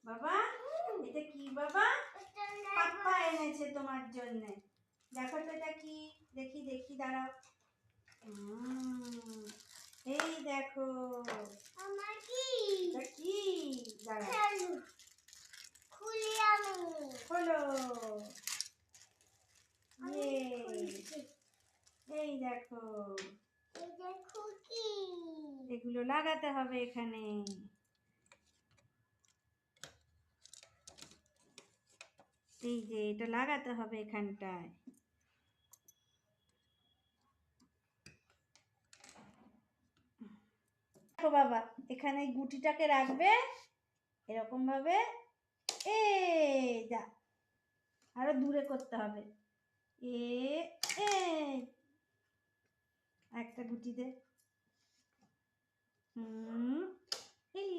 বাবা এটা কি বাবা? পাপ্পা এনেছে তোমার জন্য। দেখো তো এটা কি, দেখি দেখি দাঁড়াও। এই দেখো আমার কি এটা কি, দাঁড়াও খুলি আমি খোলো। এই দেখো এই দেখো কি এগুলো লাগাতে হবে এখানে। এই যে এটা লাগাতে হবে এখানটায়। দেখো বাবা এখানে গুটিটাকে রাখবে এরকম ভাবে। যা আরো দূরে করতে হবে। এ এ একটা গুটি দে। এই